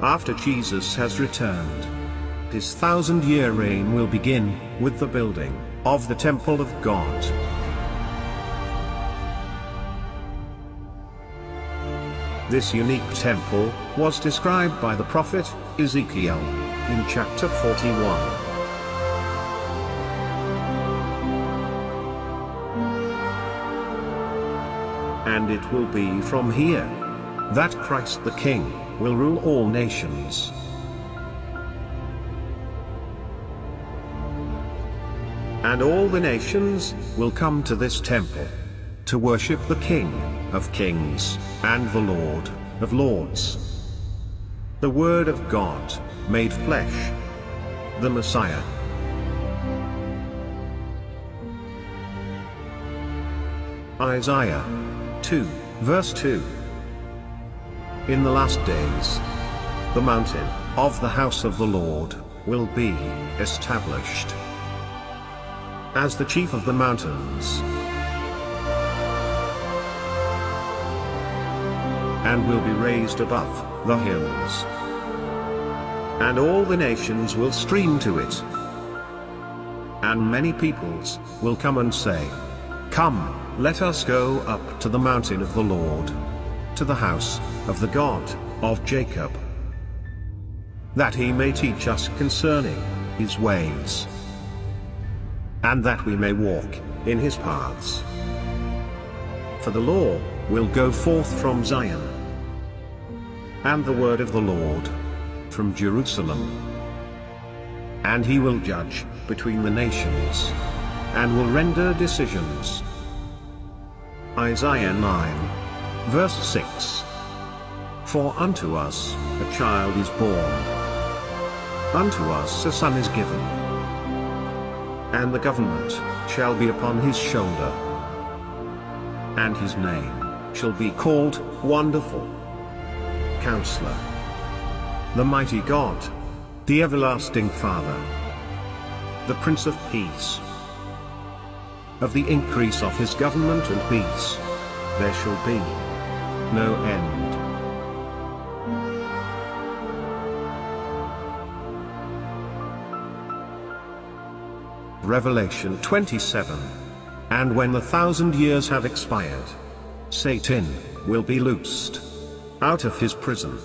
after Jesus has returned. His 1,000-year reign will begin with the building of the temple of God. This unique temple was described by the prophet Ezekiel in chapter 41. And it will be from here that Christ the King will rule all nations. And all the nations will come to this temple to worship the King of Kings and the Lord of Lords. The Word of God made flesh, the Messiah. Isaiah 2, verse 2. In the last days, the mountain of the house of the Lord will be established as the chief of the mountains, and will be raised above the hills. And all the nations will stream to it. And many peoples will come and say, "Come, let us go up to the mountain of the Lord, to the house of the God of Jacob, that he may teach us concerning his ways, and that we may walk in his paths. For the law will go forth from Zion, and the word of the Lord from Jerusalem. And he will judge between the nations, and will render decisions." Isaiah 9, verse 6. For unto us a child is born, unto us a son is given, and the government shall be upon his shoulder, and his name shall be called Wonderful, Counselor, the Mighty God, the Everlasting Father, the Prince of Peace. Of the increase of his government and peace, there shall be no end. Revelation 27. And when the 1,000 years have expired, Satan will be loosed out of his prison.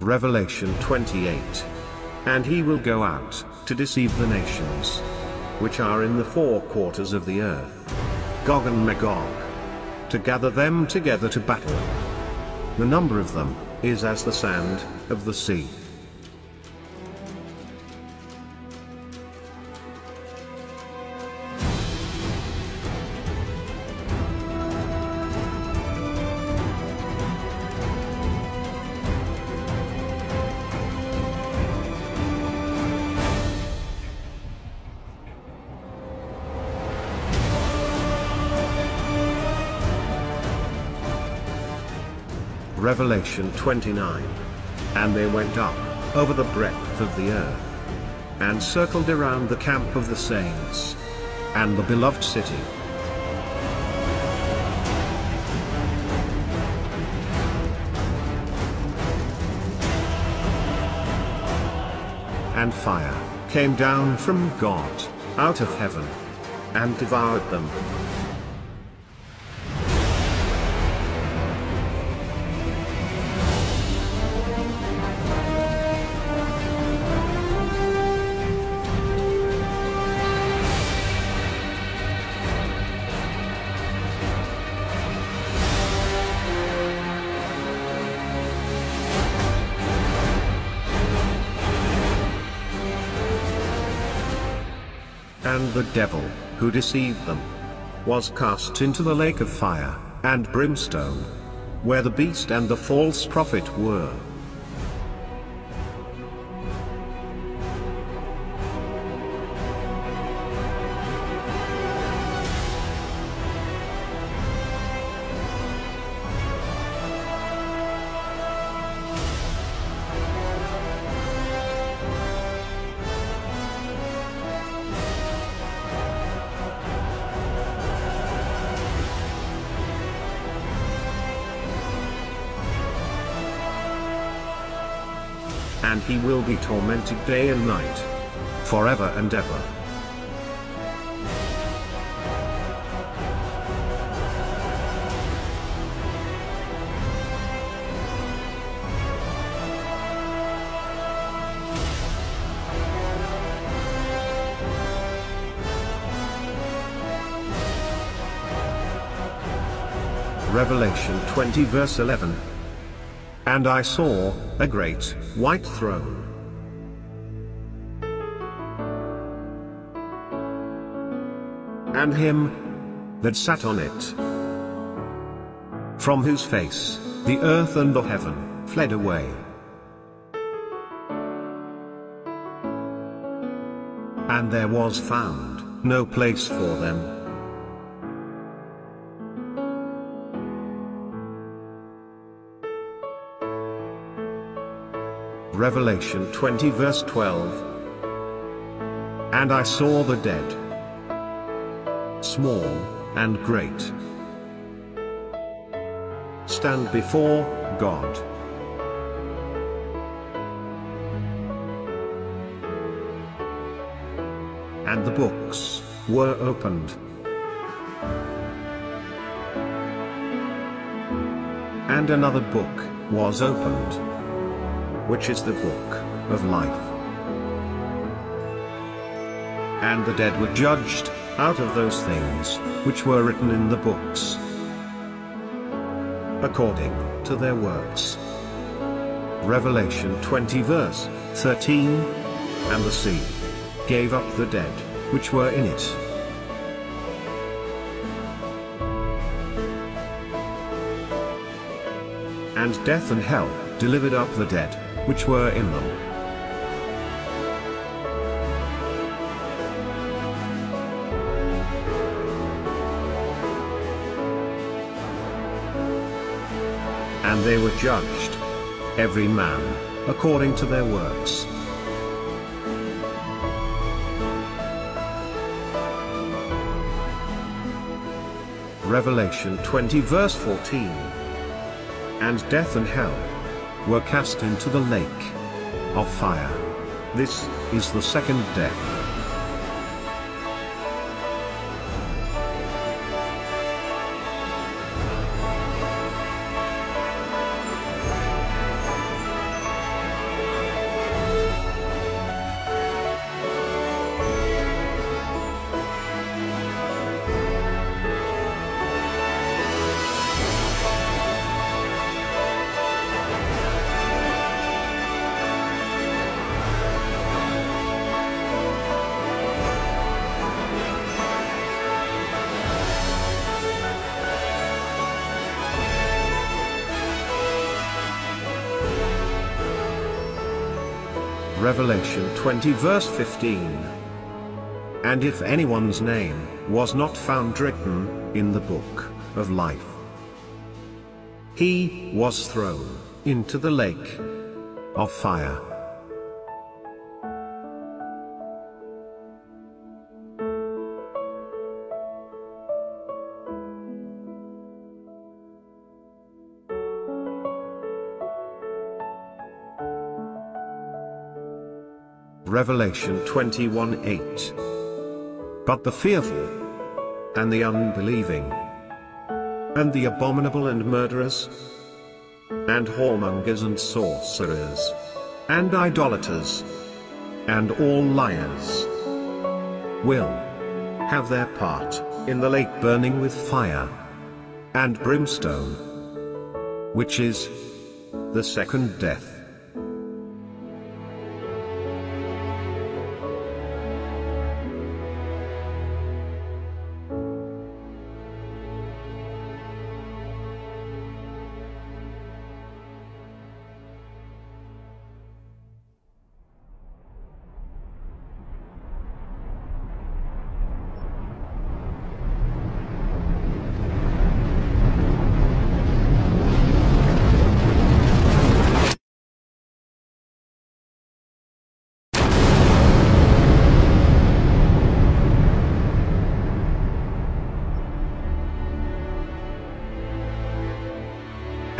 Revelation 28. And he will go out to deceive the nations which are in the four quarters of the earth, Gog and Magog, to gather them together to battle. The number of them is as the sand of the sea. Revelation 29. And they went up over the breadth of the earth, and circled around the camp of the saints, and the beloved city. And fire came down from God out of heaven, and devoured them. And the devil, who deceived them, was cast into the lake of fire and brimstone, where the beast and the false prophet were. And he will be tormented day and night, forever and ever. Revelation 20 verse 11. And I saw a great white throne, and him that sat on it, from whose face the earth and the heaven fled away. And there was found no place for them. Revelation 20 verse 12. And I saw the dead, small and great, stand before God. And the books were opened. And another book was opened, which is the book of life. And the dead were judged out of those things which were written in the books, according to their works. Revelation 20 verse 13. And the sea gave up the dead which were in it, and death and hell delivered up the dead which were in them. And they were judged, every man according to their works. Revelation 20 verse 14. And death and hell were cast into the lake of fire. This is the second death. Revelation 20 verse 15. And if anyone's name was not found written in the book of life, he was thrown into the lake of fire. Revelation 21:8. But the fearful, and the unbelieving, and the abominable and murderers, and whoremongers and sorcerers, and idolaters, and all liars, will have their part in the lake burning with fire and brimstone, which is the second death.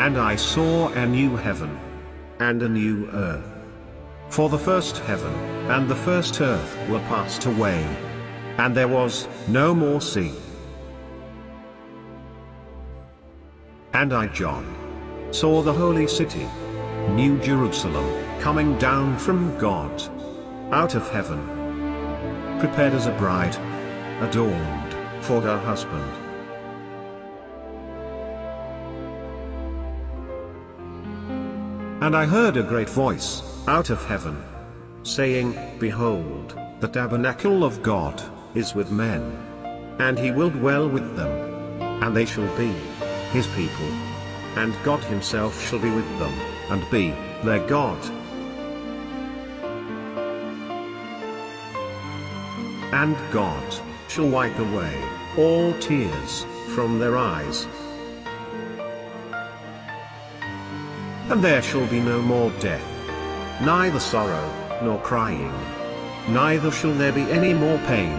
And I saw a new heaven and a new earth. For the first heaven and the first earth were passed away, and there was no more sea. And I, John, saw the holy city, New Jerusalem, coming down from God, out of heaven, prepared as a bride, adorned for her husband. And I heard a great voice out of heaven, saying, Behold, the tabernacle of God is with men, and he will dwell with them, and they shall be his people, and God himself shall be with them, and be their God. And God shall wipe away all tears from their eyes. And there shall be no more death, neither sorrow, nor crying, neither shall there be any more pain,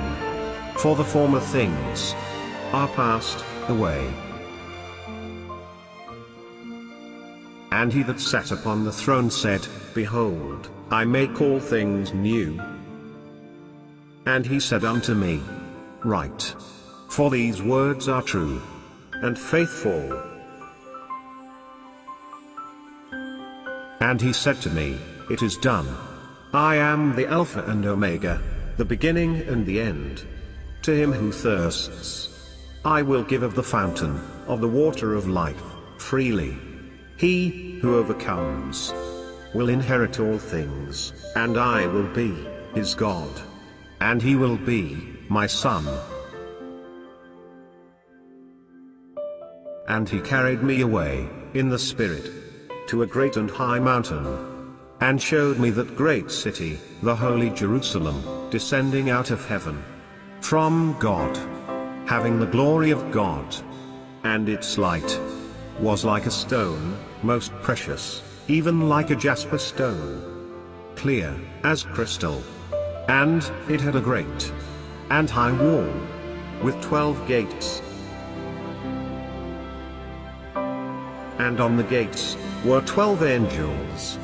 for the former things are passed away. And he that sat upon the throne said, Behold, I make all things new. And he said unto me, Write, for these words are true and faithful. And he said to me, It is done. I am the Alpha and Omega, the beginning and the end. To him who thirsts, I will give of the fountain of the water of life, freely. He who overcomes will inherit all things, and I will be his God, and he will be my son. And he carried me away in the Spirit to a great and high mountain, and showed me that great city, the holy Jerusalem, descending out of heaven from God, having the glory of God. And its light was like a stone, most precious, even like a jasper stone, clear as crystal. And it had a great and high wall, with 12 gates. And on the gates were 12 angels.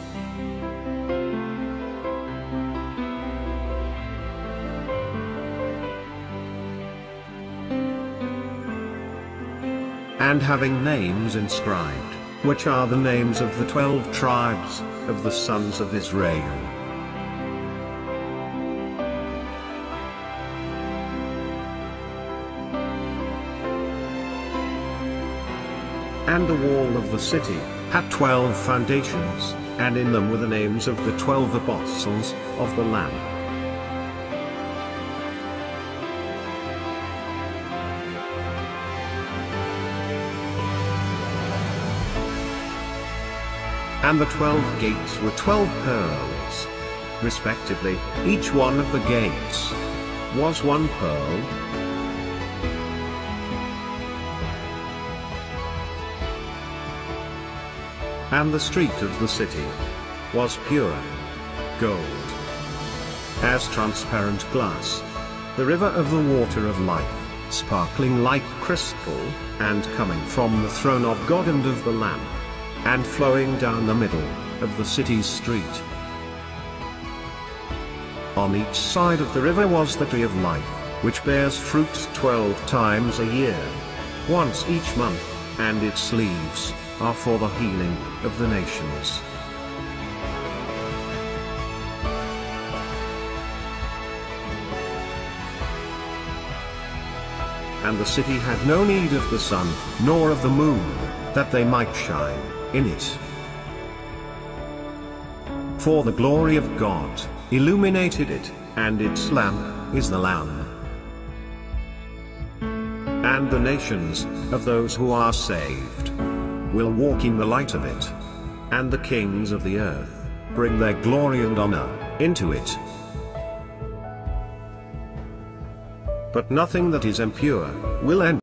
And having names inscribed, which are the names of the 12 tribes of the sons of Israel. And the wall of the city had 12 foundations, and in them were the names of the 12 apostles of the Lamb. And the 12 gates were 12 pearls, respectively. Each one of the gates was one pearl. And the street of the city was pure gold, as transparent glass, the river of the water of life, sparkling like crystal, and coming from the throne of God and of the Lamb, and flowing down the middle of the city's street. On each side of the river was the tree of life, which bears fruit 12 times a year, once each month, and its leaves are for the healing of the nations. And the city had no need of the sun, nor of the moon, that they might shine in it. For the glory of God illuminated it, and its lamp is the Lamb. And the nations of those who are saved will walk in the light of it, and the kings of the earth bring their glory and honor into it. But nothing that is impure will enter